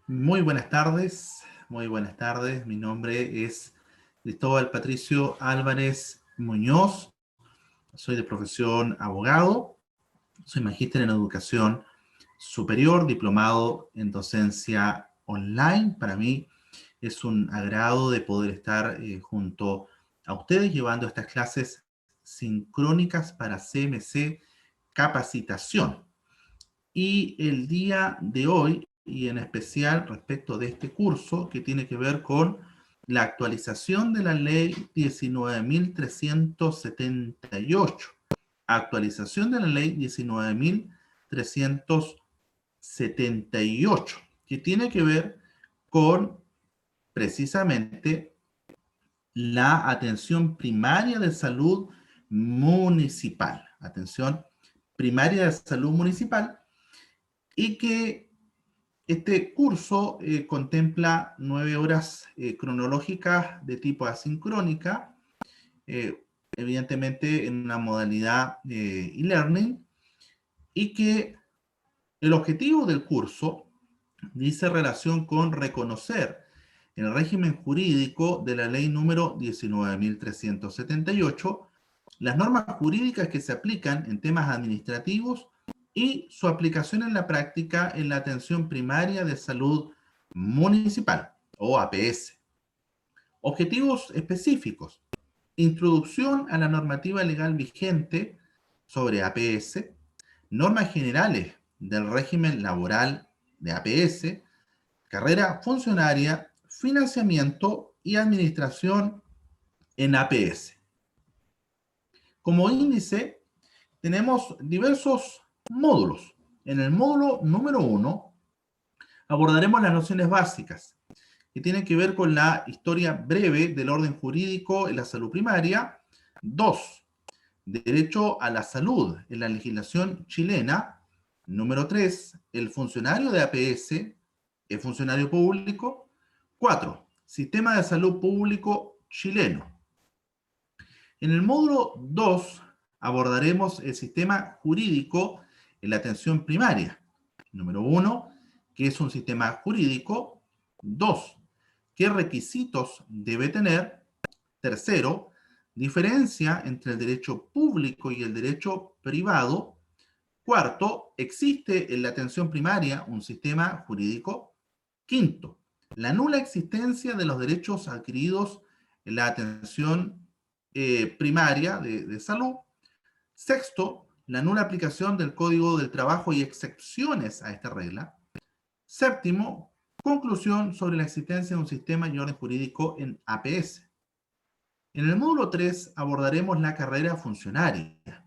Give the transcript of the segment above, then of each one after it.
Muy buenas tardes, muy buenas tardes. Mi nombre es Cristóbal Patricio Álvarez Muñoz. Soy de profesión abogado, soy magíster en educación superior, diplomado en docencia online. Para mí es un agrado de poder estar junto a ustedes llevando estas clases sincrónicas para CMC Capacitación. Y el día de hoy, y en especial respecto de este curso, que tiene que ver con la actualización de la ley 19.378. Actualización de la ley 19.378, que tiene que ver con precisamente la atención primaria de salud municipal. Atención primaria de salud municipal, y que este curso contempla 9 horas cronológicas de tipo asincrónica, eh, evidentemente en una modalidad e-learning, y que el objetivo del curso dice relación con reconocer el régimen jurídico de la ley número 19.378, las normas jurídicas que se aplican en temas administrativos y su aplicación en la práctica en la atención primaria de salud municipal o APS. Objetivos específicos: introducción a la normativa legal vigente sobre APS, normas generales del régimen laboral de APS, carrera funcionaria, financiamiento y administración en APS. Como índice, tenemos diversos módulos. En el módulo número 1 abordaremos las nociones básicas, que tienen que ver con la historia breve del orden jurídico en la salud primaria. 2. Derecho a la salud en la legislación chilena. Número 3. El funcionario de APS es funcionario público. 4. Sistema de salud público chileno. En el módulo 2 abordaremos el sistema jurídico en la atención primaria. Número 1, ¿qué es un sistema jurídico? 2, ¿qué requisitos debe tener? Tercero, diferencia entre el derecho público y el derecho privado. Cuarto, ¿existe en la atención primaria un sistema jurídico? Quinto, la nula existencia de los derechos adquiridos en la atención primaria de salud. Sexto, la nula aplicación del Código del Trabajo y excepciones a esta regla. Séptimo, conclusión sobre la existencia de un sistema y orden jurídico en APS. En el módulo 3 abordaremos la carrera funcionaria,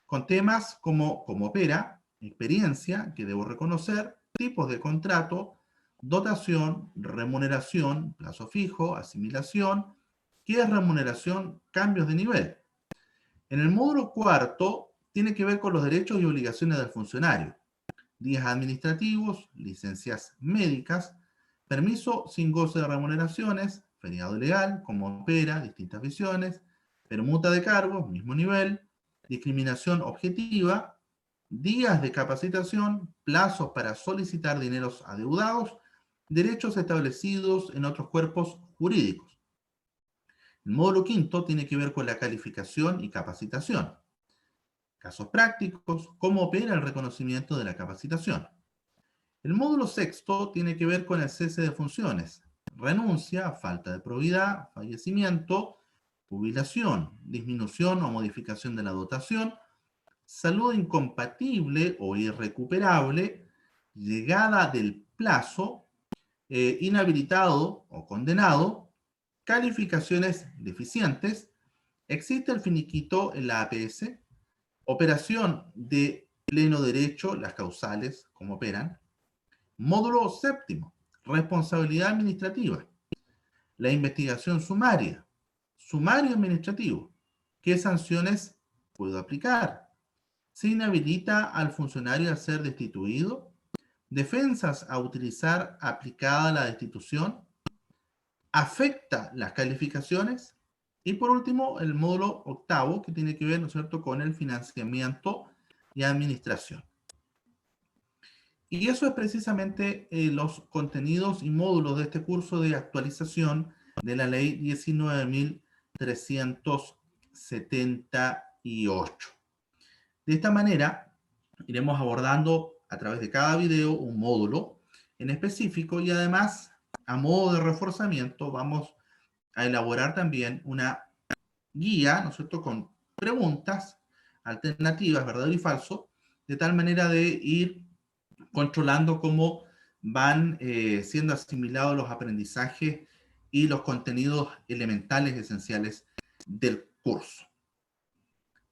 con temas como cómo opera, experiencia que debo reconocer, tipos de contrato, dotación, remuneración, plazo fijo, asimilación, qué es remuneración, cambios de nivel. En el módulo 4 tiene que ver con los derechos y obligaciones del funcionario: días administrativos, licencias médicas, permiso sin goce de remuneraciones, feriado legal, cómo opera, distintas visiones, permuta de cargos, mismo nivel, discriminación objetiva, días de capacitación, plazos para solicitar dineros adeudados, derechos establecidos en otros cuerpos jurídicos. El módulo 5 tiene que ver con la calificación y capacitación. Casos prácticos, cómo opera el reconocimiento de la capacitación. El módulo 6 tiene que ver con el cese de funciones: renuncia, falta de probidad, fallecimiento, jubilación, disminución o modificación de la dotación, salud incompatible o irrecuperable, llegada del plazo, inhabilitado o condenado, calificaciones deficientes, existe el finiquito en la APS, operación de pleno derecho, las causales, cómo operan. Módulo 7, responsabilidad administrativa, la investigación sumaria, sumario administrativo, ¿qué sanciones puedo aplicar? ¿Se inhabilita al funcionario a ser destituido? ¿Defensas a utilizar aplicada la destitución? ¿Afecta las calificaciones? Y por último, el módulo 8, que tiene que ver, ¿no es cierto?, con el financiamiento y administración. Y eso es precisamente los contenidos y módulos de este curso de actualización de la ley 19.378. De esta manera, iremos abordando a través de cada video un módulo en específico y además, a modo de reforzamiento, vamos a elaborar también una guía, ¿no es cierto?, con preguntas alternativas, verdadero y falso, de tal manera de ir controlando cómo van siendo asimilados los aprendizajes y los contenidos elementales esenciales del curso.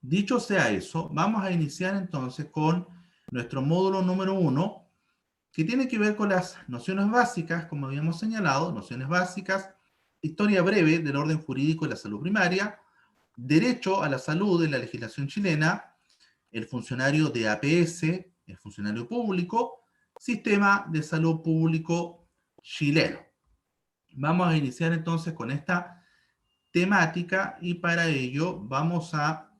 Dicho sea eso, vamos a iniciar entonces con nuestro módulo número 1, que tiene que ver con las nociones básicas, como habíamos señalado, nociones básicas, historia breve del orden jurídico de la salud primaria, derecho a la salud en la legislación chilena, el funcionario de APS, el funcionario público, sistema de salud público chileno. Vamos a iniciar entonces con esta temática y para ello vamos a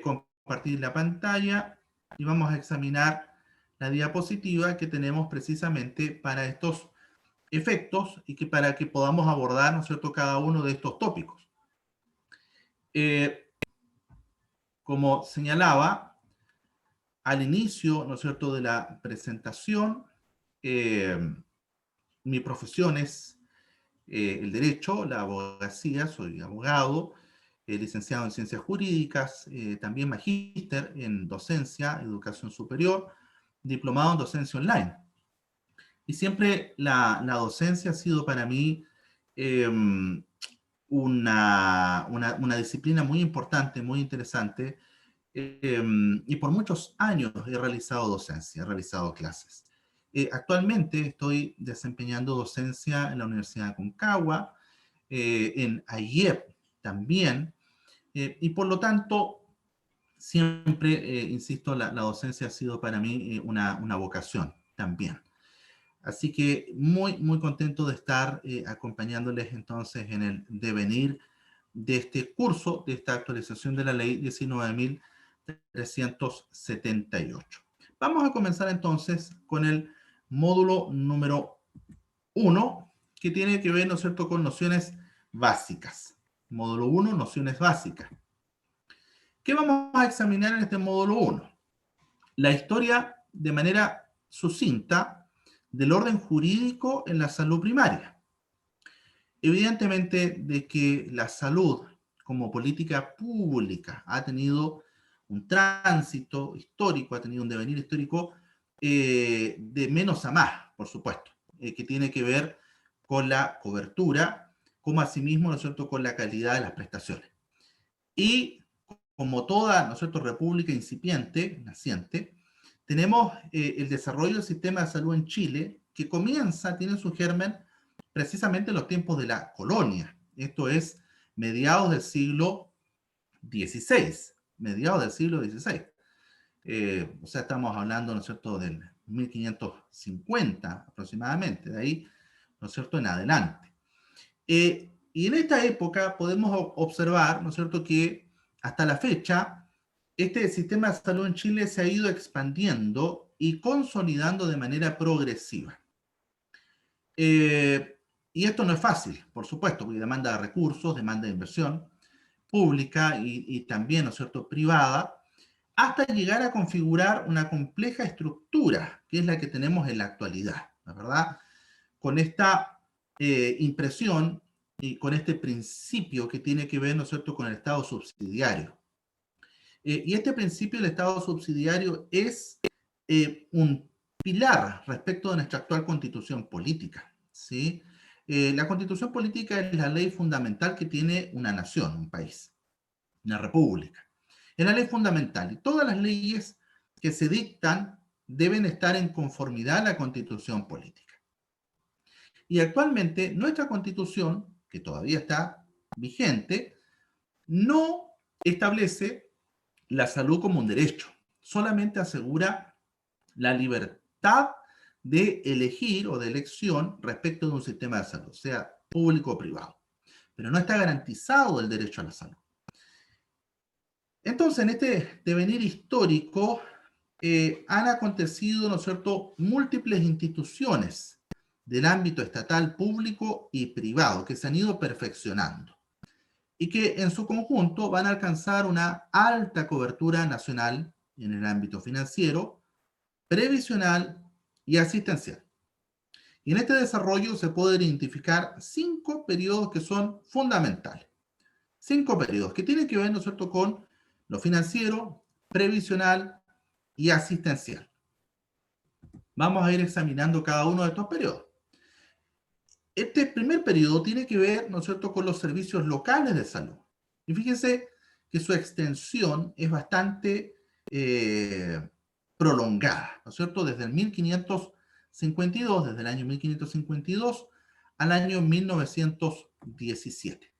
compartir la pantalla y vamos a examinar la diapositiva que tenemos precisamente para estos efectos y que para que podamos abordar, ¿no es cierto?, cada uno de estos tópicos. Como señalaba al inicio, ¿no es cierto?, de la presentación, mi profesión es el derecho, la abogacía, soy abogado, licenciado en ciencias jurídicas, también magíster en docencia, educación superior, diplomado en docencia online. Y siempre la docencia ha sido para mí una disciplina muy importante, muy interesante, y por muchos años he realizado docencia, he realizado clases. Actualmente estoy desempeñando docencia en la Universidad de Aconcagua, en AIEP también, y por lo tanto, siempre, insisto, la docencia ha sido para mí una vocación también. Así que muy, muy contento de estar acompañándoles entonces en el devenir de este curso, de esta actualización de la ley 19.378. Vamos a comenzar entonces con el módulo número 1, que tiene que ver, ¿no es cierto?, con nociones básicas. Módulo 1, nociones básicas. ¿Qué vamos a examinar en este módulo 1? La historia de manera sucinta del orden jurídico en la salud primaria. Evidentemente de que la salud como política pública ha tenido un tránsito histórico, ha tenido un devenir histórico de menos a más, por supuesto, que tiene que ver con la cobertura, como asimismo, ¿no es cierto?, con la calidad de las prestaciones. Y como toda, ¿no es cierto?, república incipiente, naciente, tenemos el desarrollo del sistema de salud en Chile, que tiene su germen precisamente en los tiempos de la colonia. Esto es mediados del siglo XVI, mediados del siglo XVI. O sea, estamos hablando, ¿no es cierto?, del 1550 aproximadamente, de ahí, ¿no es cierto?, en adelante. Y en esta época podemos observar, ¿no es cierto?, que hasta la fecha, este sistema de salud en Chile se ha ido expandiendo y consolidando de manera progresiva. Y esto no es fácil, por supuesto, porque demanda recursos, demanda de inversión pública y también, ¿no es cierto?, privada, hasta llegar a configurar una compleja estructura, que es la que tenemos en la actualidad, ¿no es verdad? Con esta impresión y con este principio que tiene que ver, ¿no es cierto?, con el Estado subsidiario. Y este principio del Estado subsidiario es un pilar respecto de nuestra actual constitución política, ¿sí? La constitución política es la ley fundamental que tiene una nación, un país, una república. Es la ley fundamental y todas las leyes que se dictan deben estar en conformidad a la constitución política. Y actualmente nuestra constitución, que todavía está vigente, no establece la salud como un derecho, solamente asegura la libertad de elegir o de elección respecto de un sistema de salud, sea público o privado, pero no está garantizado el derecho a la salud. Entonces, en este devenir histórico, han acontecido, ¿no es cierto?, múltiples instituciones del ámbito estatal, público y privado que se han ido perfeccionando y que en su conjunto van a alcanzar una alta cobertura nacional en el ámbito financiero, previsional y asistencial. Y en este desarrollo se pueden identificar 5 periodos que son fundamentales. 5 periodos que tienen que ver, ¿no es cierto?, con lo financiero, previsional y asistencial. Vamos a ir examinando cada uno de estos periodos. Este primer periodo tiene que ver, ¿no es cierto?, con los servicios locales de salud. Y fíjense que su extensión es bastante prolongada, ¿no es cierto?, desde el 1552, desde el año 1552 al año 1917.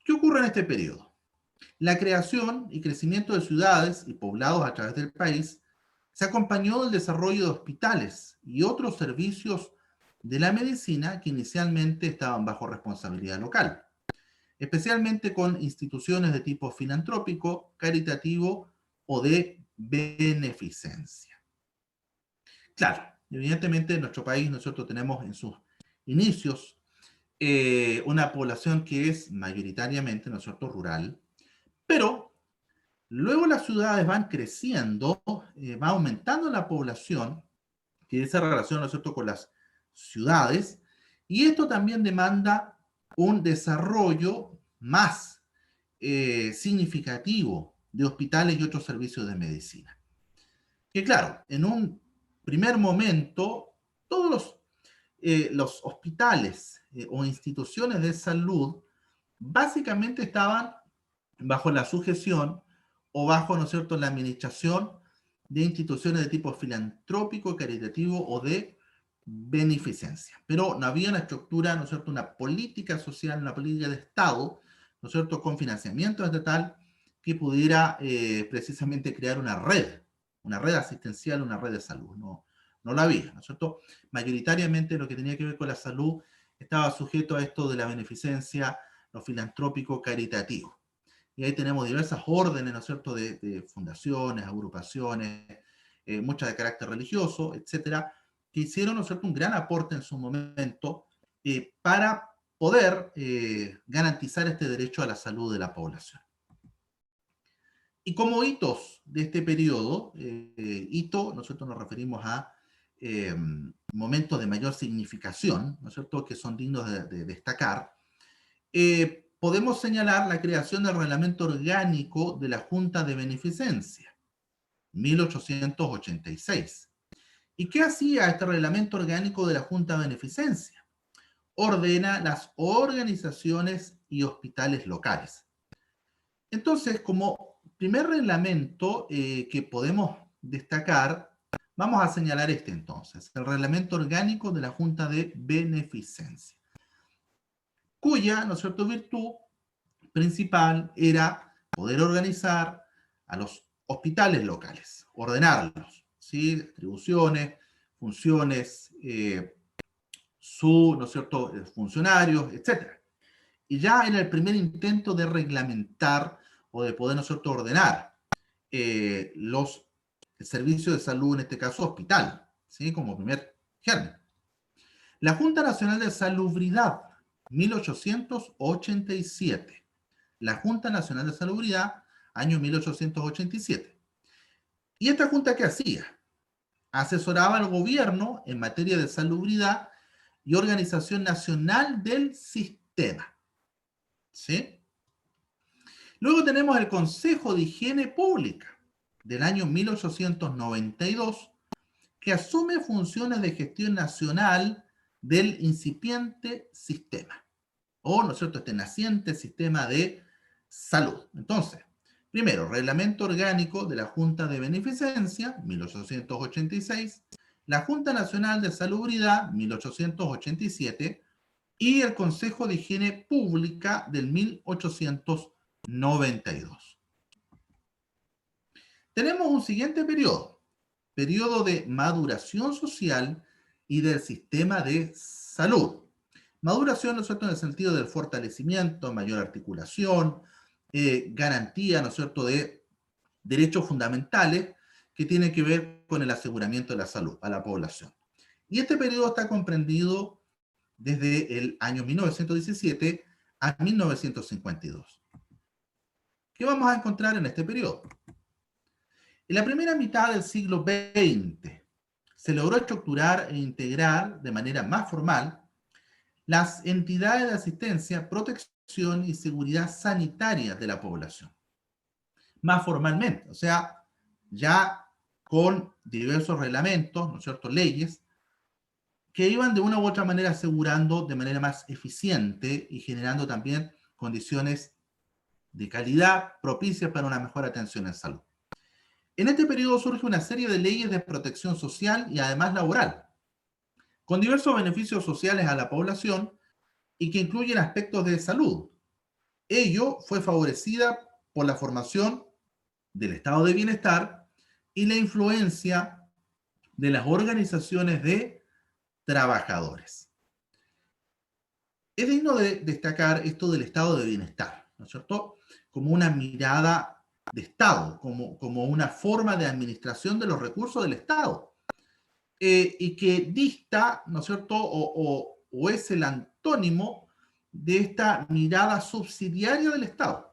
¿Qué ocurre en este periodo? La creación y crecimiento de ciudades y poblados a través del país se acompañó del desarrollo de hospitales y otros servicios de la medicina que inicialmente estaban bajo responsabilidad local, especialmente con instituciones de tipo filantrópico, caritativo o de beneficencia. Claro, evidentemente en nuestro país nosotros tenemos en sus inicios una población que es mayoritariamente, ¿no es cierto?, rural, pero luego las ciudades van creciendo, va aumentando la población, que se relaciona, ¿no es cierto?, con las ciudades, y esto también demanda un desarrollo más significativo de hospitales y otros servicios de medicina. Que claro, en un primer momento, todos los hospitales o instituciones de salud básicamente estaban bajo la sujeción o bajo, ¿no es cierto?, la administración de instituciones de tipo filantrópico, caritativo o de beneficencia. Pero no había una estructura, ¿no es cierto?, una política social, una política de Estado, ¿no es cierto?, con financiamiento estatal que pudiera precisamente crear una red asistencial, una red de salud. No, no la había, ¿no es cierto? Mayoritariamente lo que tenía que ver con la salud estaba sujeto a esto de la beneficencia, lo filantrópico, caritativo. Y ahí tenemos diversas órdenes, ¿no es cierto?, de fundaciones, agrupaciones, muchas de carácter religioso, etcétera, que hicieron, ¿no es cierto?, un gran aporte en su momento para poder garantizar este derecho a la salud de la población. Y como hitos de este periodo, nosotros nos referimos a eh, momentos de mayor significación, ¿no es cierto?, que son dignos de destacar. Podemos señalar la creación del Reglamento Orgánico de la Junta de Beneficencia, 1886. ¿Y qué hacía este Reglamento Orgánico de la Junta de Beneficencia? Ordena las organizaciones y hospitales locales. Entonces, como primer reglamento que podemos destacar, vamos a señalar este entonces, el Reglamento Orgánico de la Junta de Beneficencia, cuya, ¿no es cierto?, virtud principal era poder organizar a los hospitales locales, ordenarlos, ¿sí?, distribuciones, funciones, ¿no es cierto?, funcionarios, etc. Y ya era el primer intento de reglamentar o de poder, ¿no es cierto?, ordenar los servicios de salud, en este caso hospital, ¿sí?, como primer germen. La Junta Nacional de Salubridad, 1887. La Junta Nacional de Salubridad, año 1887. ¿Y esta junta qué hacía? Asesoraba al gobierno en materia de salubridad y organización nacional del sistema. ¿Sí? Luego tenemos el Consejo de Higiene Pública del año 1892, que asume funciones de gestión nacional del incipiente sistema, o, ¿no es cierto?, este naciente sistema de salud. Entonces, primero, Reglamento Orgánico de la Junta de Beneficencia, 1886, la Junta Nacional de Salubridad, 1887, y el Consejo de Higiene Pública del 1892. Tenemos un siguiente periodo de maduración social y del sistema de salud. Maduración, ¿no es cierto?, en el sentido del fortalecimiento, mayor articulación, garantía, ¿no es cierto?, de derechos fundamentales que tienen que ver con el aseguramiento de la salud a la población. Y este periodo está comprendido desde el año 1917 a 1952. ¿Qué vamos a encontrar en este periodo? En la primera mitad del siglo XX se logró estructurar e integrar de manera más formal las entidades de asistencia, protección y seguridad sanitaria de la población. Más formalmente, o sea, ya con diversos reglamentos, ¿no es cierto?, leyes, que iban de una u otra manera asegurando de manera más eficiente y generando también condiciones de calidad propicias para una mejor atención en salud. En este periodo surge una serie de leyes de protección social y además laboral, con diversos beneficios sociales a la población y que incluyen aspectos de salud. Ello fue favorecida por la formación del estado de bienestar y la influencia de las organizaciones de trabajadores. Es digno de destacar esto del estado de bienestar, ¿no es cierto? Como una mirada de Estado, como una forma de administración de los recursos del Estado, y que dista, ¿no es cierto?, o es el antónimo de esta mirada subsidiaria del Estado,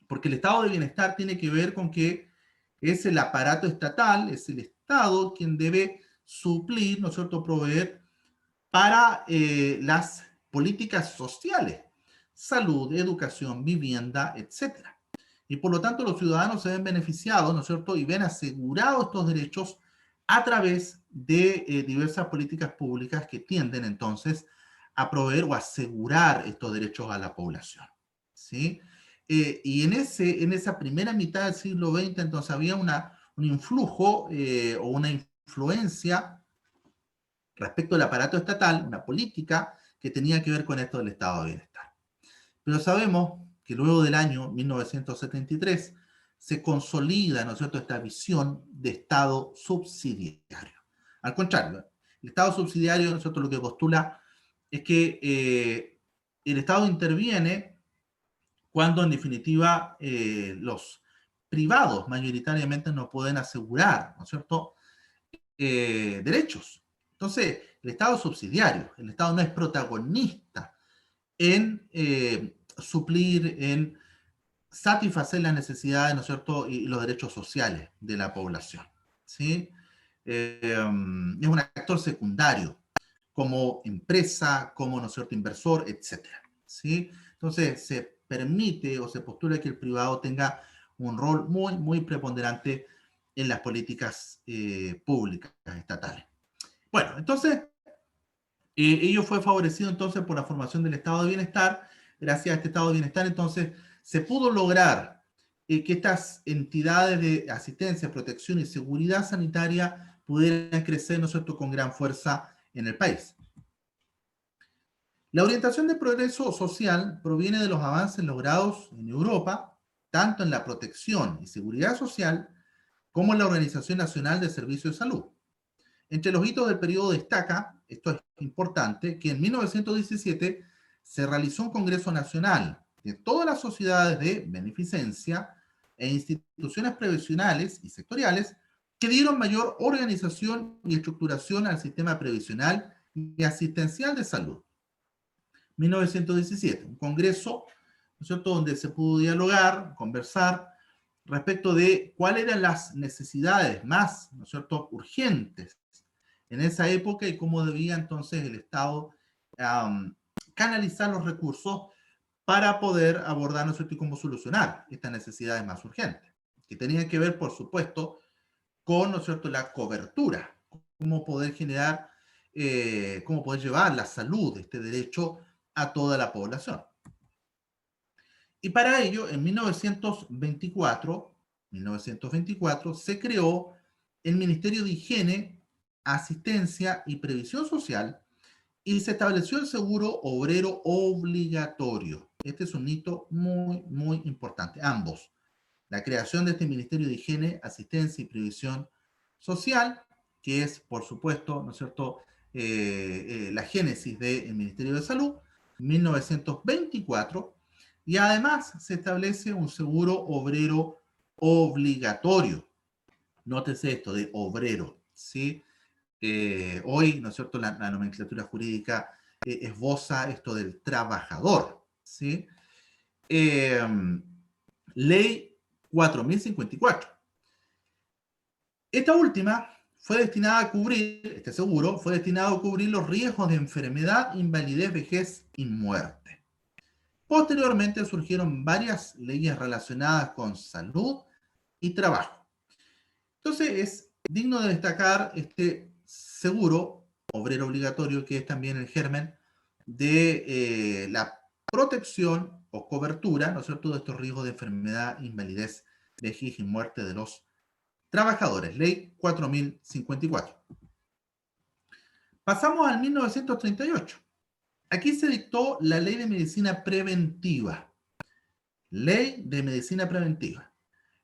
porque el estado de bienestar tiene que ver con que es el aparato estatal, es el Estado quien debe suplir, ¿no es cierto?, proveer para las políticas sociales, salud, educación, vivienda, etcétera. Y por lo tanto los ciudadanos se ven beneficiados, ¿no es cierto?, y ven asegurados estos derechos a través de diversas políticas públicas que tienden entonces a proveer o asegurar estos derechos a la población, ¿sí? Y en esa primera mitad del siglo XX entonces había un influjo o una influencia respecto al aparato estatal, una política que tenía que ver con esto del estado de bienestar. Pero sabemos que luego del año 1973 se consolida, ¿no es cierto?, esta visión de Estado subsidiario. Al contrario, el Estado subsidiario, ¿no es cierto?, lo que postula es que el Estado interviene cuando en definitiva los privados mayoritariamente no pueden asegurar, ¿no es cierto?, derechos. Entonces, el Estado es subsidiario, el Estado no es protagonista en suplir, en satisfacer las necesidades, ¿no es cierto?, y los derechos sociales de la población, ¿sí? Es un actor secundario, como empresa, como, ¿no es cierto?, inversor, etcétera, ¿sí? Entonces, se permite o se postula que el privado tenga un rol muy, muy preponderante en las políticas públicas estatales. Bueno, entonces, ello fue favorecido entonces por la formación del estado de bienestar. Gracias a este estado de bienestar, entonces, se pudo lograr que estas entidades de asistencia, protección y seguridad sanitaria pudieran crecer, ¿no es cierto?, con gran fuerza en el país. La orientación de progreso social proviene de los avances logrados en Europa, tanto en la protección y seguridad social como en la Organización Nacional de Servicios de Salud. Entre los hitos del periodo destaca, esto es importante, que en 1917 se realizó un Congreso Nacional de todas las sociedades de beneficencia e instituciones previsionales y sectoriales que dieron mayor organización y estructuración al sistema previsional y asistencial de salud. 1917, un congreso, ¿no es cierto?, donde se pudo dialogar, conversar respecto de cuáles eran las necesidades más, ¿no es cierto?, urgentes en esa época y cómo debía entonces el Estado um, canalizar los recursos para poder abordar, ¿no es cierto?, y cómo solucionar estas necesidades más urgentes, que tenían que ver, por supuesto, con, ¿no es cierto?, la cobertura, cómo poder generar, cómo poder llevar la salud, este derecho, a toda la población. Y para ello, en 1924 se creó el Ministerio de Higiene, Asistencia y Previsión Social y se estableció el seguro obrero obligatorio. Este es un hito muy, muy importante, ambos. La creación de este Ministerio de Higiene, Asistencia y Previsión Social, que es, por supuesto, ¿no es cierto?, la génesis del Ministerio de Salud, 1924, y además se establece un seguro obrero obligatorio, Nótese esto de obrero, ¿sí? Hoy, ¿no es cierto?, la nomenclatura jurídica esboza esto del trabajador, ¿sí? Eh, Ley 4054. Esta última fue destinada a cubrir, este seguro, fue destinado a cubrir los riesgos de enfermedad, invalidez, vejez y muerte. Posteriormente surgieron varias leyes relacionadas con salud y trabajo. Entonces es digno de destacar este seguro obrero obligatorio, que es también el germen de la protección o cobertura, ¿no es cierto?, de estos riesgos de enfermedad, invalidez, vejez y muerte de los trabajadores. Ley 4054. Pasamos al 1938. Aquí se dictó la Ley de Medicina Preventiva. Ley de Medicina Preventiva.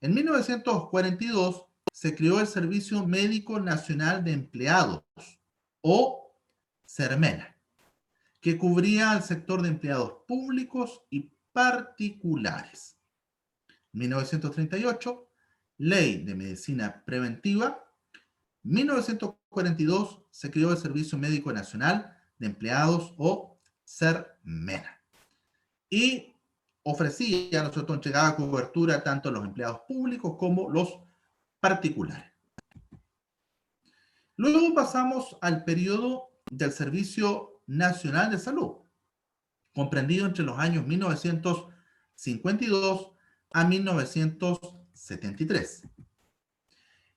En 1942 se creó el Servicio Médico Nacional de Empleados, o SERMENA, que cubría al sector de empleados públicos y particulares. 1938, Ley de Medicina Preventiva. 1942 se creó el Servicio Médico Nacional de Empleados, o SERMENA. Y ofrecía, nosotros entregaba cobertura tanto a los empleados públicos como los particulares. Luego pasamos al periodo del Servicio Nacional de Salud, comprendido entre los años 1952 a 1973.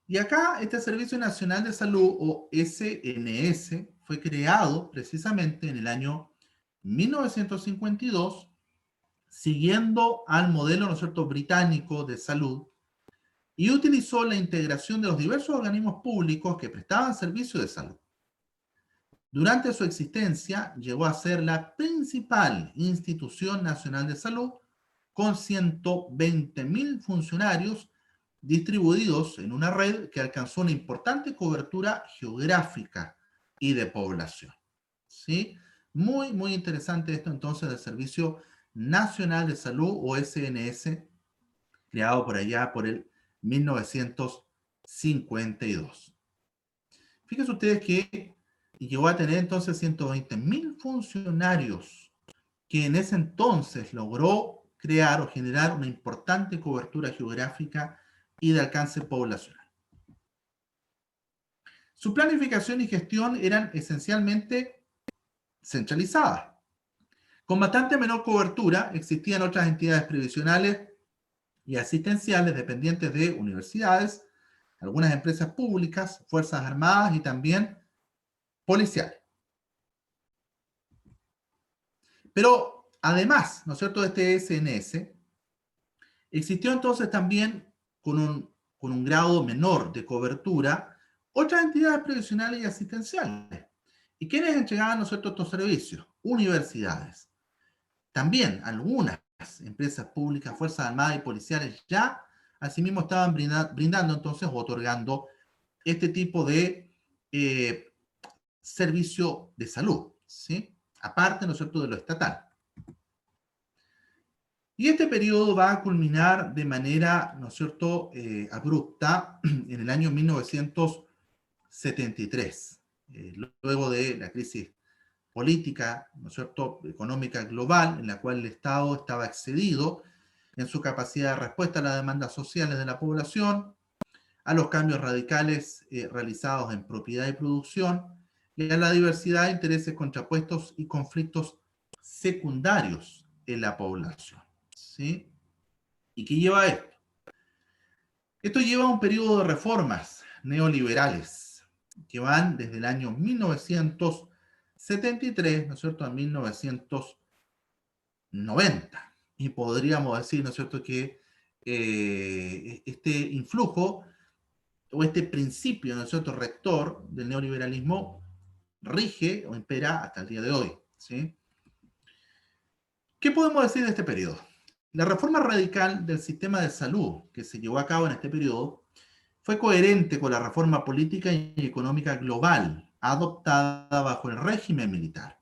Y acá este Servicio Nacional de Salud, o SNS, fue creado precisamente en el año 1952, siguiendo al modelo, ¿no es cierto?, británico de salud, y utilizó la integración de los diversos organismos públicos que prestaban servicios de salud. Durante su existencia, llegó a ser la principal institución nacional de salud, con 120.000 funcionarios distribuidos en una red que alcanzó una importante cobertura geográfica y de población. ¿Sí? Muy, muy interesante esto entonces del Servicio Nacional de Salud, o SNS, creado por allá por el 1952. Fíjense ustedes que llegó a tener entonces 120.000 funcionarios, que en ese entonces logró crear o generar una importante cobertura geográfica y de alcance poblacional. Su planificación y gestión eran esencialmente centralizadas. Con bastante menor cobertura existían otras entidades previsionales y asistenciales dependientes de universidades, algunas empresas públicas, fuerzas armadas y también policiales. Pero además, ¿no es cierto?, de este SNS, existió entonces también con un grado menor de cobertura otras entidades previsionales y asistenciales. ¿Y quiénes entregaban, ¿no es cierto?, estos servicios? Universidades. También algunas empresas públicas, fuerzas armadas y policiales ya asimismo estaban brindando entonces, o otorgando este tipo de servicio de salud, ¿sí? Aparte, ¿no es cierto?, de lo estatal. Y este periodo va a culminar de manera, ¿no es cierto?, abrupta en el año 1973, luego de la crisis política, ¿no es cierto?, económica global, en la cual el Estado estaba excedido en su capacidad de respuesta a las demandas sociales de la población, a los cambios radicales realizados en propiedad y producción, y a la diversidad de intereses contrapuestos y conflictos secundarios en la población. ¿Sí? ¿Y qué lleva a esto? Esto lleva a un periodo de reformas neoliberales que van desde el año 1973, ¿no es cierto?, a 1990. Y podríamos decir, ¿no es cierto?, que este influjo o este principio, ¿no es cierto?, rector del neoliberalismo rige o impera hasta el día de hoy. ¿Sí? ¿Qué podemos decir de este periodo? La reforma radical del sistema de salud que se llevó a cabo en este periodo fue coherente con la reforma política y económica global adoptada bajo el régimen militar.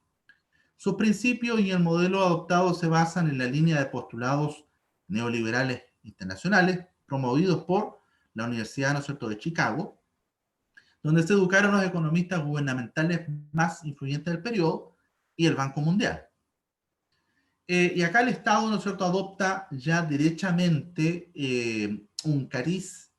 Sus principios y el modelo adoptado se basan en la línea de postulados neoliberales internacionales promovidos por la Universidad, ¿no es cierto?, de Chicago, donde se educaron los economistas gubernamentales más influyentes del periodo y el Banco Mundial. Y acá el Estado, ¿no es cierto?, adopta ya derechamente un cariz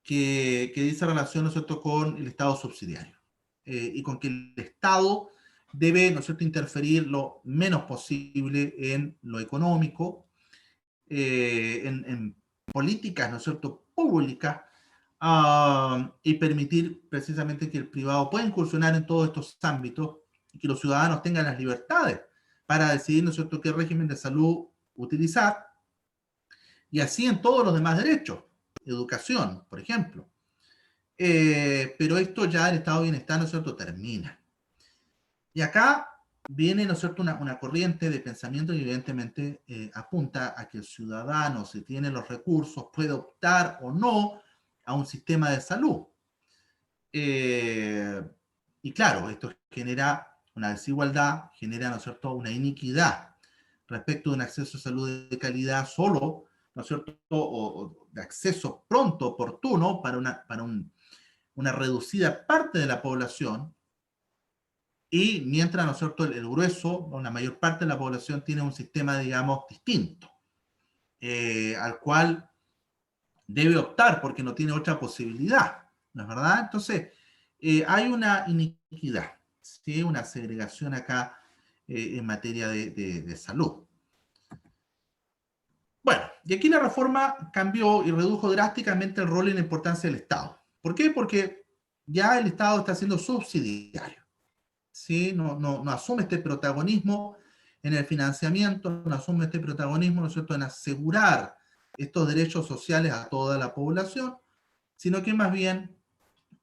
que dice relación, ¿no es cierto?, con el Estado subsidiario y con que el Estado debe, ¿no es cierto?, interferir lo menos posible en lo económico, en políticas, ¿no es cierto?, públicas, y permitir precisamente que el privado pueda incursionar en todos estos ámbitos y que los ciudadanos tengan las libertades para decidir, ¿no es cierto?, qué régimen de salud utilizar, y así en todos los demás derechos, educación, por ejemplo. Pero esto ya el estado de bienestar, ¿no es cierto?, termina. Y acá viene, ¿no es cierto?, una corriente de pensamiento que evidentemente apunta a que el ciudadano, si tiene los recursos, puede optar o no a un sistema de salud. Y claro, esto genera una desigualdad, genera, ¿no es cierto?, una iniquidad respecto de un acceso a salud de calidad solo, ¿no es cierto?, o de acceso pronto, oportuno, para una reducida parte de la población, y mientras, ¿no es cierto?, el grueso, o la mayor parte de la población tiene un sistema, digamos, distinto, al cual debe optar porque no tiene otra posibilidad, ¿no es verdad? Entonces, hay una iniquidad, ¿sí?, una segregación acá en materia de salud. Bueno, y aquí la reforma cambió y redujo drásticamente el rol y la importancia del Estado. ¿Por qué? Porque ya el Estado está siendo subsidiario, ¿sí? No asume este protagonismo en el financiamiento, no asume este protagonismo, ¿no es cierto?, en asegurar estos derechos sociales a toda la población, sino que más bien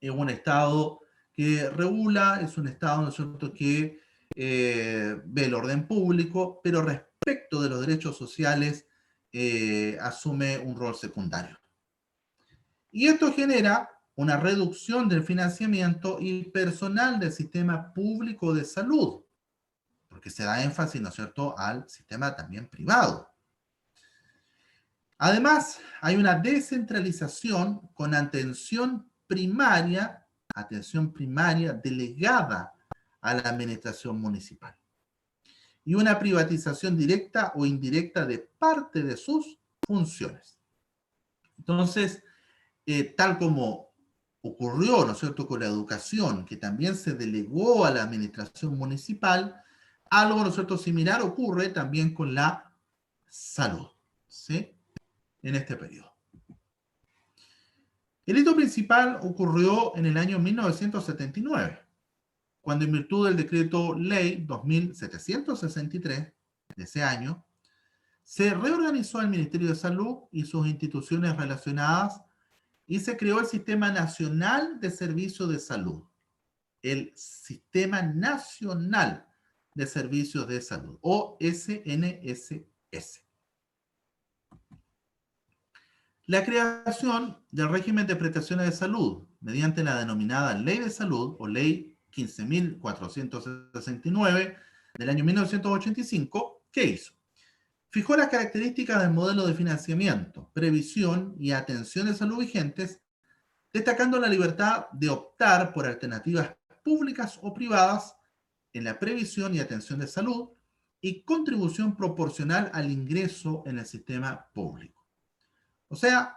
es un Estado que regula, es un Estado, ¿no es cierto?, que ve el orden público, pero respecto de los derechos sociales asume un rol secundario. Y esto genera una reducción del financiamiento y personal del sistema público de salud, porque se da énfasis, ¿no es cierto?, al sistema también privado. Además, hay una descentralización con atención primaria delegada a la administración municipal, y una privatización directa o indirecta de parte de sus funciones. Entonces, tal como ocurrió, ¿no es cierto?, con la educación, que también se delegó a la administración municipal, algo, ¿no es cierto?, similar ocurre también con la salud, ¿sí?, en este periodo. El hito principal ocurrió en el año 1979, cuando en virtud del decreto ley 2763 de ese año, se reorganizó el Ministerio de Salud y sus instituciones relacionadas y se creó el Sistema Nacional de Servicios de Salud, el Sistema Nacional de Servicios de Salud, o SNSS. La creación del régimen de prestaciones de salud mediante la denominada Ley de Salud o Ley 15.469 del año 1985, ¿qué hizo? Fijó las características del modelo de financiamiento, previsión y atención de salud vigentes, destacando la libertad de optar por alternativas públicas o privadas en la previsión y atención de salud y contribución proporcional al ingreso en el sistema público. O sea,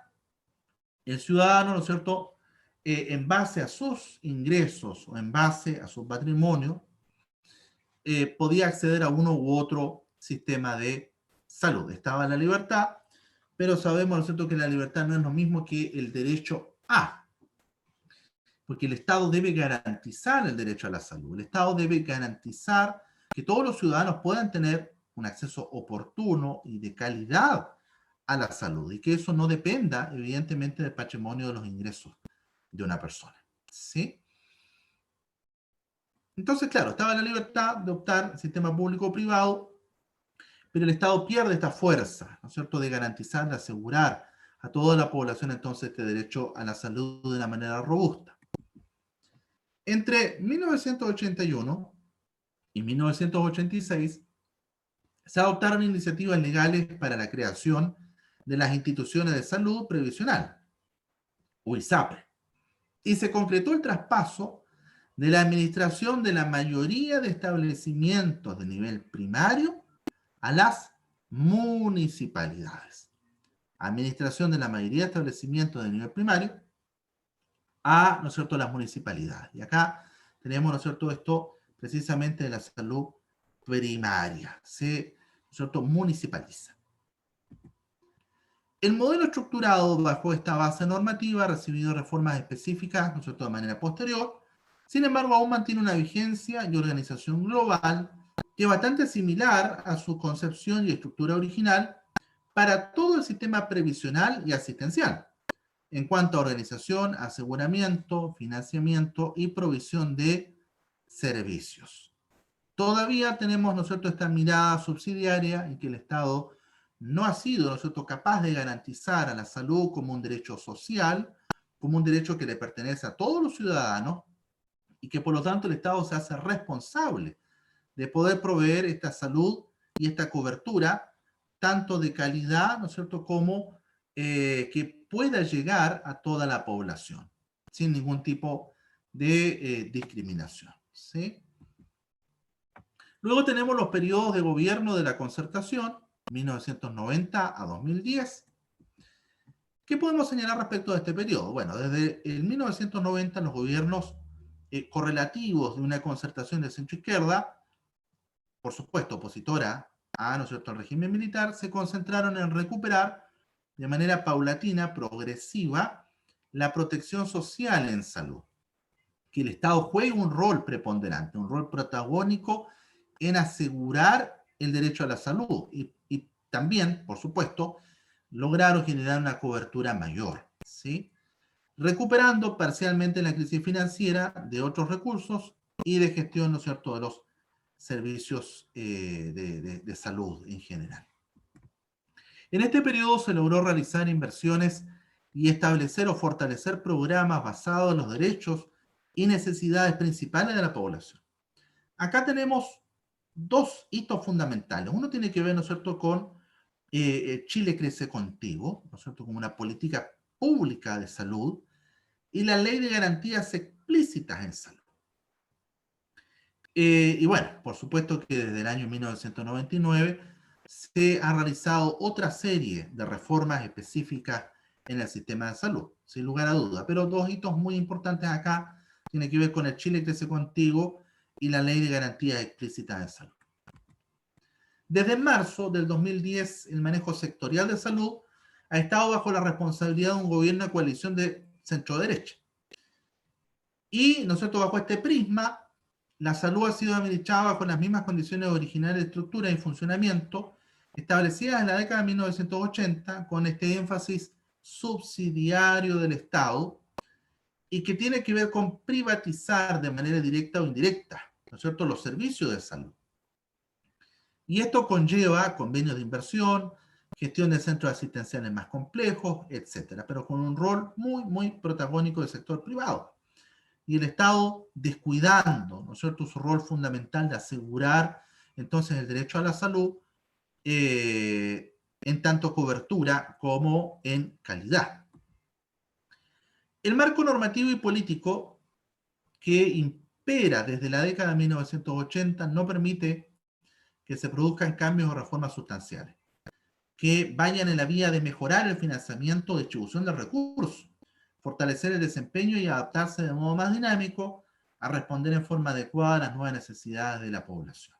el ciudadano, ¿no es cierto?, en base a sus ingresos o en base a su patrimonio, podía acceder a uno u otro sistema de salud. Estaba la libertad, pero sabemos, ¿no es cierto?, que la libertad no es lo mismo que el derecho a, porque el Estado debe garantizar el derecho a la salud. El Estado debe garantizar que todos los ciudadanos puedan tener un acceso oportuno y de calidad a la salud, y que eso no dependa, evidentemente, del patrimonio de los ingresos de una persona, ¿sí? Entonces, claro, estaba la libertad de optar sistema público o privado, pero el Estado pierde esta fuerza, ¿no es cierto?, de garantizar, de asegurar a toda la población entonces este derecho a la salud de una manera robusta. Entre 1981 y 1986 se adoptaron iniciativas legales para la creación de las instituciones de salud previsional, o ISAPRE. Y se concretó el traspaso de la administración de la mayoría de establecimientos de nivel primario a las municipalidades. Administración de la mayoría de establecimientos de nivel primario a, ¿no es cierto?, las municipalidades. Y acá tenemos, ¿no es cierto?, esto precisamente de la salud primaria. Se, ¿no es cierto?, municipaliza. El modelo estructurado bajo esta base normativa ha recibido reformas específicas, ¿no es cierto?, de manera posterior. Sin embargo, aún mantiene una vigencia y organización global que es bastante similar a su concepción y estructura original para todo el sistema previsional y asistencial, en cuanto a organización, aseguramiento, financiamiento y provisión de servicios. Todavía tenemos, ¿no es cierto?, esta mirada subsidiaria en que el Estado no ha sido, ¿no es cierto?, capaz de garantizar a la salud como un derecho social, como un derecho que le pertenece a todos los ciudadanos y que por lo tanto el Estado se hace responsable de poder proveer esta salud y esta cobertura, tanto de calidad, ¿no es cierto?, como que pueda llegar a toda la población, sin ningún tipo de discriminación. ¿Sí? Luego tenemos los periodos de gobierno de la concertación, 1990 a 2010. ¿Qué podemos señalar respecto a este periodo? Bueno, desde el 1990 los gobiernos correlativos de una concertación de centro-izquierda, por supuesto opositora a, ¿no es cierto?, al régimen militar, se concentraron en recuperar de manera paulatina, progresiva, la protección social en salud. Que el Estado juegue un rol preponderante, un rol protagónico en asegurar el derecho a la salud y también, por supuesto, lograron generar una cobertura mayor, ¿sí? Recuperando parcialmente la crisis financiera de otros recursos y de gestión, ¿no es cierto?, de los servicios de salud en general. En este periodo se logró realizar inversiones y establecer o fortalecer programas basados en los derechos y necesidades principales de la población. Acá tenemos dos hitos fundamentales. Uno tiene que ver, ¿no es cierto?, con Chile Crece Contigo, ¿no es cierto?, como una política pública de salud y la ley de garantías explícitas en salud. Y bueno, por supuesto que desde el año 1999 se ha realizado otra serie de reformas específicas en el sistema de salud, sin lugar a duda. Pero dos hitos muy importantes acá tienen que ver con el Chile Crece Contigo y la Ley de Garantías Explícitas de Salud. Desde marzo del 2010, el manejo sectorial de salud ha estado bajo la responsabilidad de un gobierno de coalición de centro-derecha. Y, ¿no es cierto?, bajo este prisma, la salud ha sido administrada bajo las mismas condiciones originales de estructura y funcionamiento establecidas en la década de 1980, con este énfasis subsidiario del Estado y que tiene que ver con privatizar de manera directa o indirecta, ¿no es cierto?, los servicios de salud. Y esto conlleva convenios de inversión, gestión de centros asistenciales más complejos, etcétera, pero con un rol muy, muy protagónico del sector privado. Y el Estado descuidando, ¿no es cierto?, su rol fundamental de asegurar entonces el derecho a la salud en tanto cobertura como en calidad. El marco normativo y político que impera desde la década de 1980 no permite que se produzcan cambios o reformas sustanciales que vayan en la vía de mejorar el financiamiento o distribución de recursos, fortalecer el desempeño y adaptarse de modo más dinámico a responder en forma adecuada a las nuevas necesidades de la población.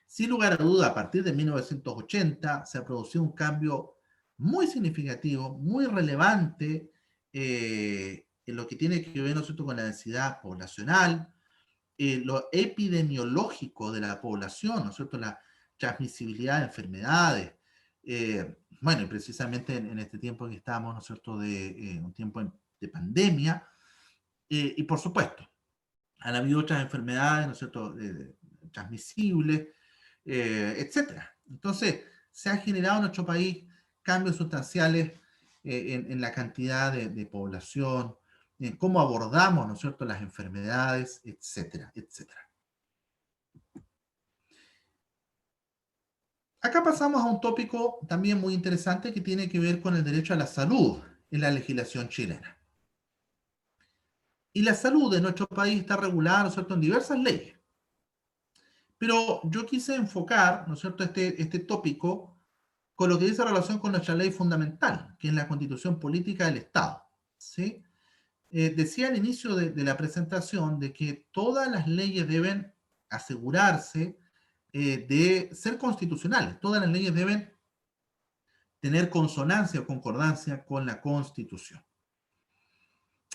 Sin lugar a duda, a partir de 1980 se ha producido un cambio muy significativo, muy relevante en lo que tiene que ver, ¿no es cierto?, con la densidad poblacional, lo epidemiológico de la población, ¿no es cierto?, la transmisibilidad de enfermedades. Bueno, y precisamente en este tiempo que estamos, ¿no es cierto?, de un tiempo de pandemia, y por supuesto, han habido otras enfermedades, ¿no es cierto?, transmisibles, etcétera. Entonces, se han generado en nuestro país cambios sustanciales en la cantidad de población, en cómo abordamos, ¿no es cierto?, las enfermedades, etcétera, etcétera. Acá pasamos a un tópico también muy interesante que tiene que ver con el derecho a la salud en la legislación chilena. Y la salud de nuestro país está regulada, ¿no es cierto?, en diversas leyes. Pero yo quise enfocar, ¿no es cierto?, este tópico con lo que dice relación con nuestra ley fundamental, que es la Constitución Política del Estado. ¿Sí? Decía al inicio de la presentación de que todas las leyes deben asegurarse de ser constitucionales. Todas las leyes deben tener consonancia o concordancia con la Constitución.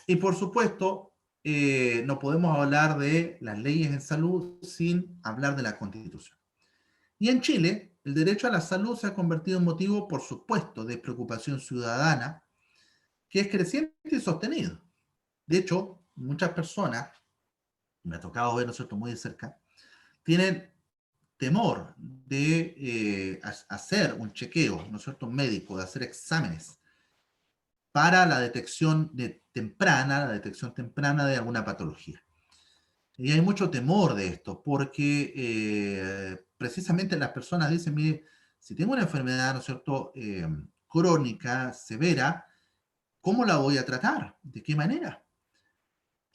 Y por supuesto, no podemos hablar de las leyes en salud sin hablar de la Constitución. Y en Chile, el derecho a la salud se ha convertido en motivo, por supuesto, de preocupación ciudadana, que es creciente y sostenido. De hecho, muchas personas, me ha tocado ver, ¿no es cierto?, muy de cerca, tienen temor de hacer un chequeo, ¿no es cierto?, médico, de hacer exámenes para la detección temprana de alguna patología. Y hay mucho temor de esto, porque precisamente las personas dicen, mire, si tengo una enfermedad, ¿no es cierto?, crónica, severa, ¿cómo la voy a tratar? ¿De qué manera?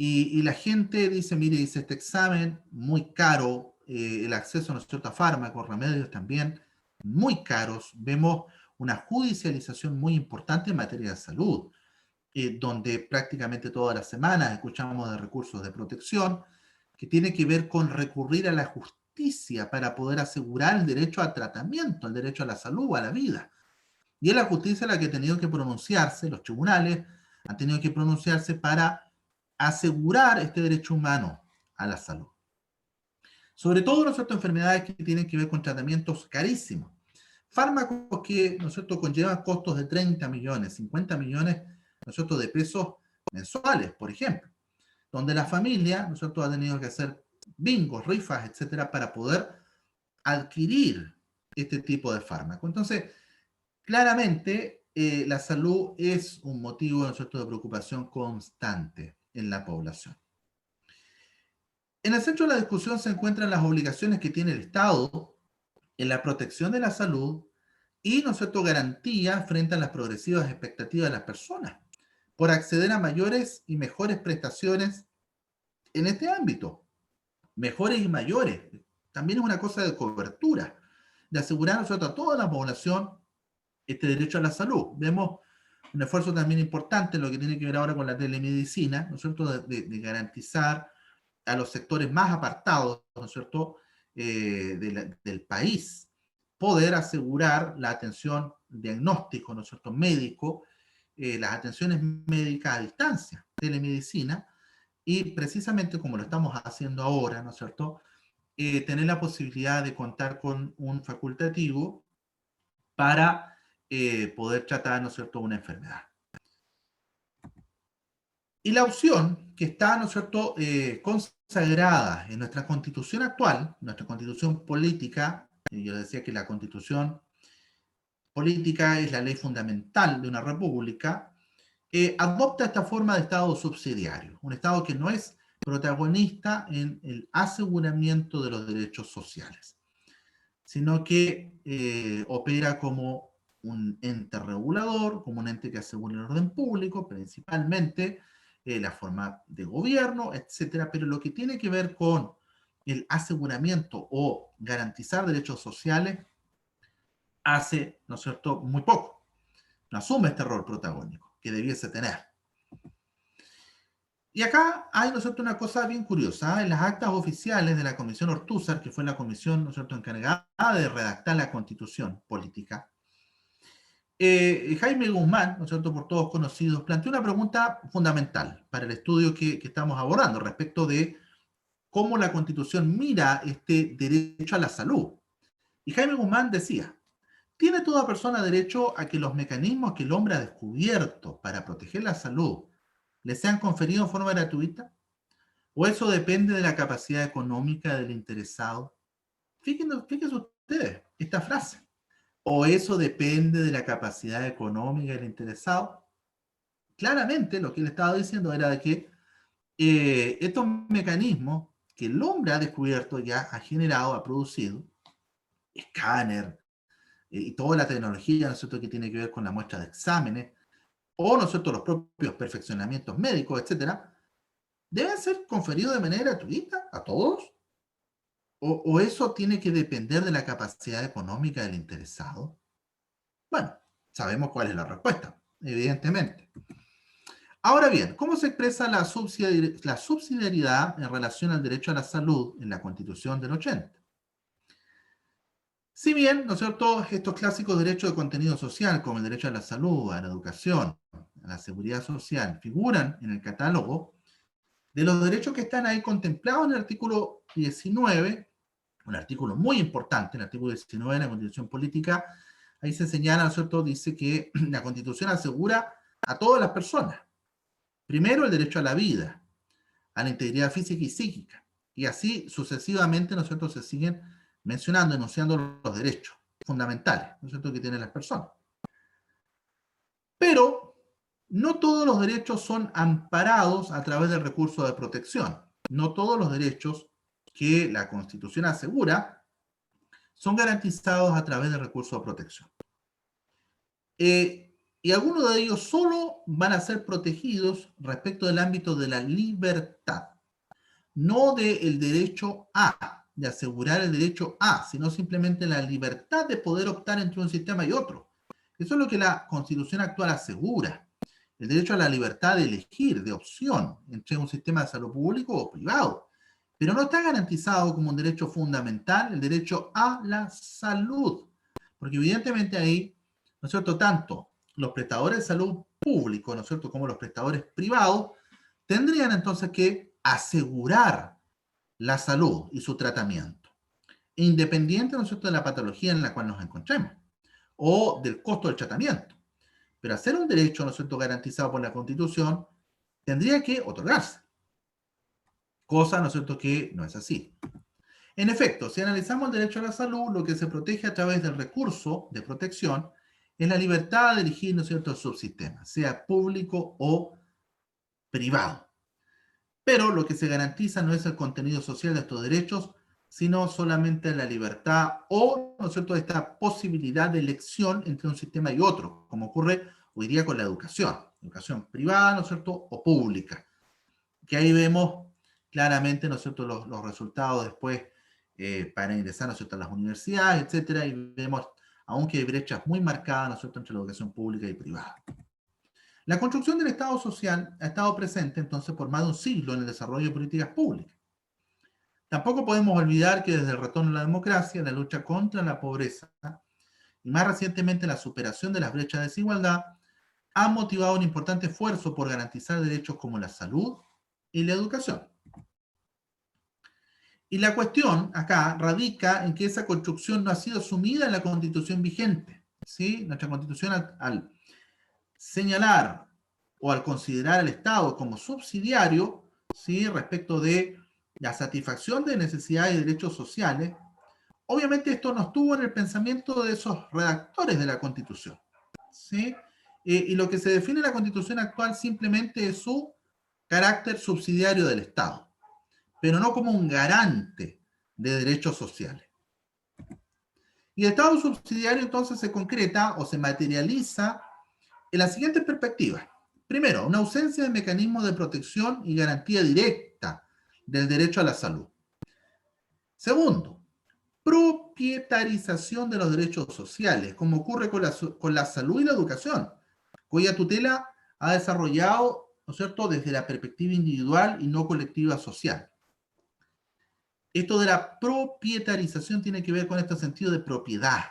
Y la gente dice, mire, hice este examen, muy caro, el acceso, ¿no es cierto?, a fármacos, remedios también, muy caros. Vemos una judicialización muy importante en materia de salud, donde prácticamente todas las semanas escuchamos de recursos de protección, que tiene que ver con recurrir a la justicia para poder asegurar el derecho al tratamiento, el derecho a la salud, a la vida. Y es la justicia la que ha tenido que pronunciarse, los tribunales han tenido que pronunciarse para asegurar este derecho humano a la salud. Sobre todo, ¿no es cierto?, enfermedades que tienen que ver con tratamientos carísimos. Fármacos que, ¿no es cierto?, conllevan costos de 30 millones, 50 millones, ¿no es cierto?, de pesos mensuales, por ejemplo, donde la familia, ¿no es cierto?, ha tenido que hacer bingos, rifas, etcétera, para poder adquirir este tipo de fármaco. Entonces, claramente, la salud es un motivo, ¿no es cierto?, de preocupación constante en la población. En el centro de la discusión se encuentran las obligaciones que tiene el Estado en la protección de la salud y, ¿no es cierto?, garantía frente a las progresivas expectativas de las personas por acceder a mayores y mejores prestaciones en este ámbito. Mejores y mayores. También es una cosa de cobertura, de asegurar, ¿no es cierto?, a toda la población este derecho a la salud. Vemos un esfuerzo también importante en lo que tiene que ver ahora con la telemedicina, ¿no es cierto?, de garantizar a los sectores más apartados, ¿no es cierto?, del país, poder asegurar la atención diagnóstico, ¿no es cierto?, médico, las atenciones médicas a distancia, telemedicina, y precisamente como lo estamos haciendo ahora, ¿no es cierto?, tener la posibilidad de contar con un facultativo para poder tratar, ¿no es cierto?, una enfermedad. Y la opción que está, ¿no es cierto?, consagrada en nuestra constitución actual, nuestra constitución política, y yo decía que la constitución política es la ley fundamental de una república, adopta esta forma de Estado subsidiario, un Estado que no es protagonista en el aseguramiento de los derechos sociales, sino que opera como un ente regulador, como un ente que asegura el orden público, principalmente la forma de gobierno, etcétera, pero lo que tiene que ver con el aseguramiento o garantizar derechos sociales hace, ¿no es cierto?, muy poco. No asume este rol protagónico que debiese tener. Y acá hay, ¿no es cierto?, una cosa bien curiosa. En las actas oficiales de la Comisión Ortúzar, que fue la comisión, ¿no es cierto?, encargada de redactar la Constitución política, Jaime Guzmán, ¿no es cierto?, por todos conocidos, planteó una pregunta fundamental para el estudio que estamos abordando respecto de cómo la Constitución mira este derecho a la salud. Y Jaime Guzmán decía, ¿tiene toda persona derecho a que los mecanismos que el hombre ha descubierto para proteger la salud le sean conferidos en forma gratuita? ¿O eso depende de la capacidad económica del interesado? Fíjense ustedes esta frase. ¿O eso depende de la capacidad económica del interesado? Claramente lo que él estaba diciendo era de que estos mecanismos que el hombre ha descubierto, ya ha generado, ha producido, escáner y toda la tecnología, ¿no es cierto?, que tiene que ver con la muestra de exámenes, o, ¿no es cierto?, los propios perfeccionamientos médicos, etcétera, ¿deben ser conferidos de manera gratuita a todos? ¿O eso tiene que depender de la capacidad económica del interesado? Bueno, sabemos cuál es la respuesta, evidentemente. Ahora bien, ¿cómo se expresa la subsidiariedad en relación al derecho a la salud en la Constitución del 80? Si bien, ¿no es cierto?, estos clásicos derechos de contenido social, como el derecho a la salud, a la educación, a la seguridad social, figuran en el catálogo de los derechos que están ahí contemplados en el artículo 19, un artículo muy importante, el artículo 19 de la Constitución Política, ahí se señala, ¿no es cierto?, dice que la Constitución asegura a todas las personas, primero el derecho a la vida, a la integridad física y psíquica, y así sucesivamente, ¿no es cierto?, se siguen mencionando, enunciando los derechos fundamentales, ¿no es cierto?, que tienen las personas. Pero no todos los derechos son amparados a través del recurso de protección. No todos los derechos que la Constitución asegura son garantizados a través del recurso de protección. Y algunos de ellos solo van a ser protegidos respecto del ámbito de la libertad, no del derecho a, de asegurar el derecho a, sino simplemente la libertad de poder optar entre un sistema y otro. Eso es lo que la Constitución actual asegura. El derecho a la libertad de elegir, de opción, entre un sistema de salud público o privado. Pero no está garantizado como un derecho fundamental el derecho a la salud. Porque evidentemente ahí, ¿no es cierto?, tanto los prestadores de salud público, ¿no es cierto?, como los prestadores privados, tendrían entonces que asegurar la salud y su tratamiento, independiente, ¿no es cierto?, de la patología en la cual nos encontremos o del costo del tratamiento. Pero hacer un derecho, ¿no es cierto?, garantizado por la Constitución, tendría que otorgarse. Cosa, ¿no es cierto?, que no es así. En efecto, si analizamos el derecho a la salud, lo que se protege a través del recurso de protección es la libertad de elegir, ¿no es cierto?, el subsistema, sea público o privado. Pero lo que se garantiza no es el contenido social de estos derechos, sino solamente la libertad o, ¿no es cierto?, esta posibilidad de elección entre un sistema y otro, como ocurre hoy día con la educación privada, ¿no es cierto?, o pública, que ahí vemos claramente, ¿no es cierto?, los resultados después para ingresar, ¿no es cierto?, a las universidades, etcétera, y vemos, aunque hay brechas muy marcadas, ¿no es cierto?, entre la educación pública y privada. La construcción del Estado social ha estado presente entonces por más de un siglo en el desarrollo de políticas públicas. Tampoco podemos olvidar que desde el retorno a la democracia, la lucha contra la pobreza y más recientemente la superación de las brechas de desigualdad han motivado un importante esfuerzo por garantizar derechos como la salud y la educación. Y la cuestión acá radica en que esa construcción no ha sido asumida en la Constitución vigente. ¿Sí? Nuestra Constitución al señalar o al considerar al Estado como subsidiario, ¿sí?, respecto de la satisfacción de necesidades y derechos sociales, obviamente esto no estuvo en el pensamiento de esos redactores de la Constitución, ¿sí? Y lo que se define en la Constitución actual simplemente es su carácter subsidiario del Estado, pero no como un garante de derechos sociales. Y el Estado subsidiario entonces se concreta o se materializa en la siguiente perspectiva. Primero, una ausencia de mecanismos de protección y garantía directa del derecho a la salud. Segundo, propietarización de los derechos sociales, como ocurre con la salud y la educación, cuya tutela ha desarrollado, ¿no es cierto?, desde la perspectiva individual y no colectiva social. Esto de la propietarización tiene que ver con este sentido de propiedad,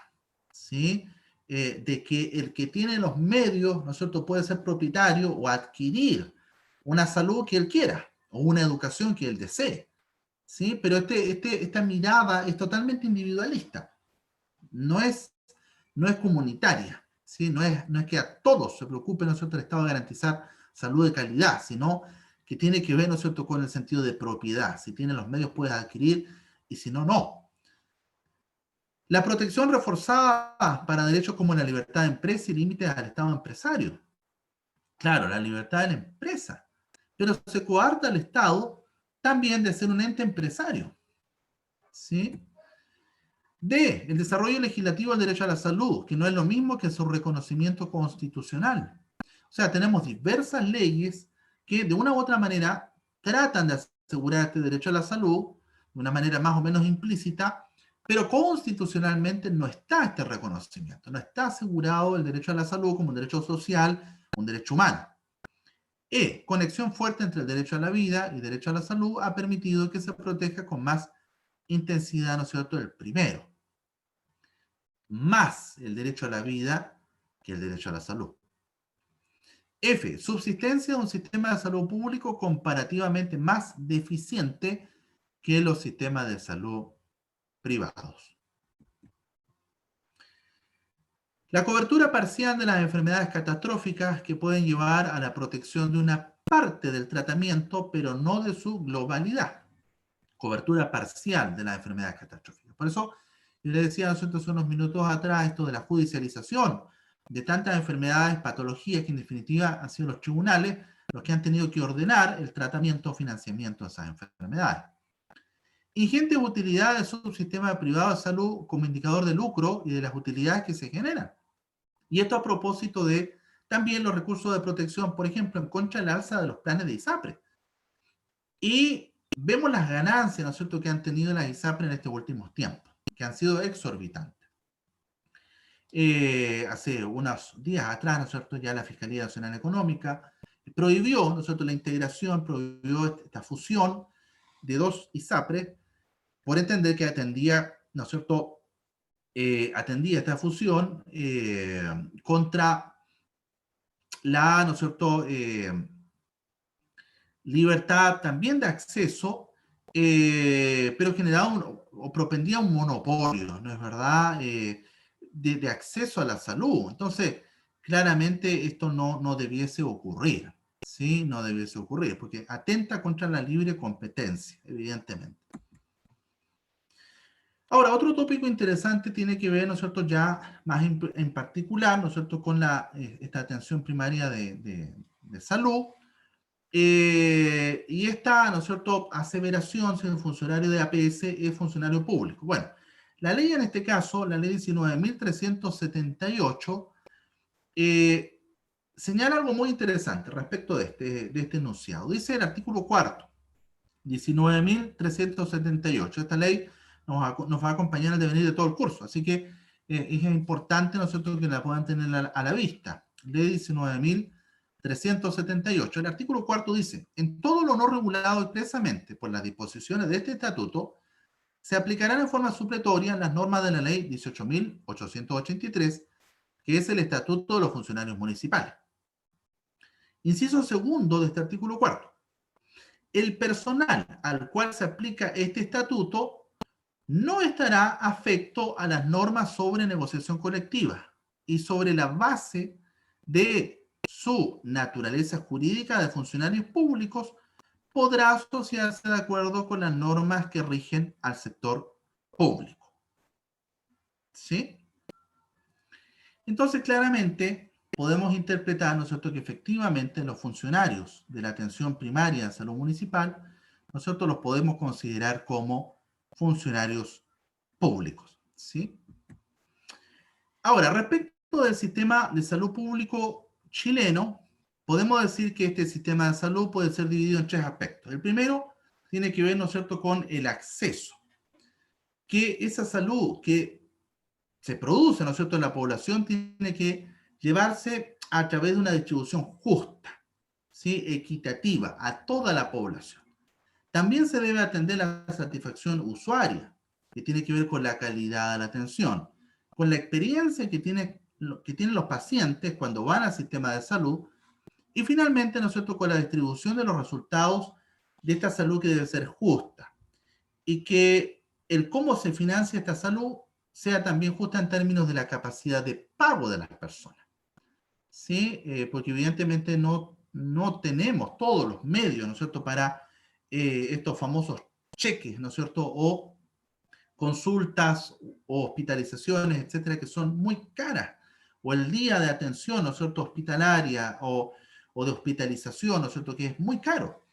¿sí? De que el que tiene los medios, ¿no es cierto?, puede ser propietario o adquirir una salud que él quiera o una educación que él desee, ¿sí? Pero esta mirada es totalmente individualista, no es, no es comunitaria, ¿sí? No es que a todos se preocupe, ¿no es cierto?, el Estado de garantizar salud de calidad, sino que tiene que ver, ¿no es cierto?, con el sentido de propiedad. Si tiene los medios puedes adquirir y si no, no. La protección reforzada para derechos como la libertad de empresa y límites al Estado empresario. Claro, la libertad de la empresa, pero se coarta al Estado también de ser un ente empresario, ¿sí? D, el desarrollo legislativo del derecho a la salud, que no es lo mismo que su reconocimiento constitucional. O sea, tenemos diversas leyes que de una u otra manera tratan de asegurar este derecho a la salud de una manera más o menos implícita, pero constitucionalmente no está este reconocimiento, no está asegurado el derecho a la salud como un derecho social, un derecho humano. Conexión fuerte entre el derecho a la vida y el derecho a la salud ha permitido que se proteja con más intensidad, ¿no es cierto?, el primero, más el derecho a la vida que el derecho a la salud. F. Subsistencia de un sistema de salud público comparativamente más deficiente que los sistemas de salud privados. La cobertura parcial de las enfermedades catastróficas que pueden llevar a la protección de una parte del tratamiento, pero no de su globalidad. Cobertura parcial de las enfermedades catastróficas. Por eso, yo le decía hace unos minutos atrás esto de la judicialización de tantas enfermedades, patologías, que en definitiva han sido los tribunales los que han tenido que ordenar el tratamiento o financiamiento de esas enfermedades. Ingente utilidad del subsistema privado de salud como indicador de lucro y de las utilidades que se generan. Y esto a propósito de también los recursos de protección, por ejemplo, en contra del alza de los planes de ISAPRE. Y vemos las ganancias, ¿no es cierto?, que han tenido las ISAPRE en estos últimos tiempos, que han sido exorbitantes. Hace unos días atrás, ¿no es cierto?, ya la Fiscalía Nacional Económica prohibió, ¿no es cierto?, la integración, prohibió esta fusión de dos ISAPRE por entender que atendía, ¿no es cierto?, atendía esta fusión contra la, ¿no es cierto?, libertad también de acceso, pero generaba o propendía un monopolio, ¿no es verdad?, de acceso a la salud. Entonces, claramente esto no debiese ocurrir, ¿sí? No debiese ocurrir, porque atenta contra la libre competencia, evidentemente. Ahora, otro tópico interesante tiene que ver, ¿no es cierto?, ya más en particular, ¿no es cierto?, con esta atención primaria de salud. Y esta, ¿no es cierto?, aseveración si el funcionario de APS es funcionario público. Bueno, la ley en este caso, la ley 19.378, señala algo muy interesante respecto de este enunciado. Dice el artículo 4, 19.378. Esta ley nos va a acompañar al devenir de todo el curso, así que es importante, ¿no es cierto?, que la puedan tener a la vista. Ley 19.378. El artículo 4 dice: en todo lo no regulado expresamente por las disposiciones de este estatuto, se aplicarán en forma supletoria las normas de la ley 18.883, que es el estatuto de los funcionarios municipales. Inciso segundo de este artículo 4. El personal al cual se aplica este estatuto no estará afecto a las normas sobre negociación colectiva y sobre la base de su naturaleza jurídica de funcionarios públicos podrá asociarse de acuerdo con las normas que rigen al sector público. ¿Sí? Entonces, claramente, podemos interpretar, ¿no es cierto?, que efectivamente los funcionarios de la atención primaria de salud municipal, nosotros los podemos considerar como funcionarios públicos, ¿sí? Ahora, respecto del sistema de salud público chileno, podemos decir que este sistema de salud puede ser dividido en tres aspectos. El primero tiene que ver, ¿no es cierto?, con el acceso, que esa salud que se produce, ¿no es cierto?, en la población tiene que llevarse a través de una distribución justa, ¿sí?, equitativa a toda la población. También se debe atender la satisfacción usuaria, que tiene que ver con la calidad de la atención, con la experiencia que tienen los pacientes cuando van al sistema de salud, y finalmente, ¿no es cierto?, con la distribución de los resultados de esta salud que debe ser justa, y que el cómo se financia esta salud sea también justa en términos de la capacidad de pago de las personas, ¿sí? Porque evidentemente no tenemos todos los medios, ¿no es cierto?, para estos famosos cheques, ¿no es cierto?, o consultas o hospitalizaciones, etcétera, que son muy caras, o el día de atención, ¿no es cierto?, hospitalaria o de hospitalización, ¿no es cierto?, que es muy caro,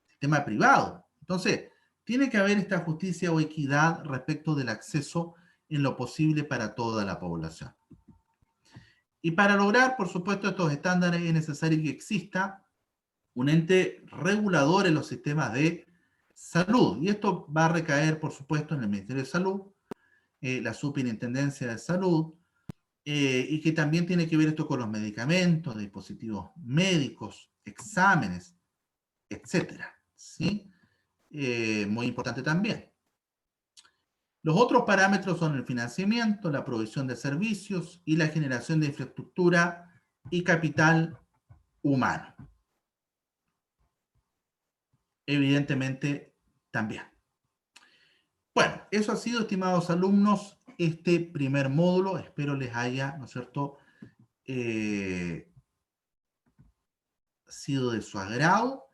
sistema privado. Entonces, tiene que haber esta justicia o equidad respecto del acceso en lo posible para toda la población. Y para lograr, por supuesto, estos estándares es necesario que exista un ente regulador en los sistemas de salud. Y esto va a recaer, por supuesto, en el Ministerio de Salud, la Superintendencia de Salud, y que también tiene que ver esto con los medicamentos, dispositivos médicos, exámenes, etcétera. ¿Sí? Muy importante también. Los otros parámetros son el financiamiento, la provisión de servicios y la generación de infraestructura y capital humano. Evidentemente, también. Bueno, eso ha sido, estimados alumnos, este primer módulo. Espero les haya, ¿no es cierto?, sido de su agrado.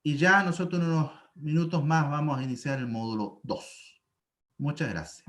Y ya nosotros en unos minutos más vamos a iniciar el módulo 2. Muchas gracias.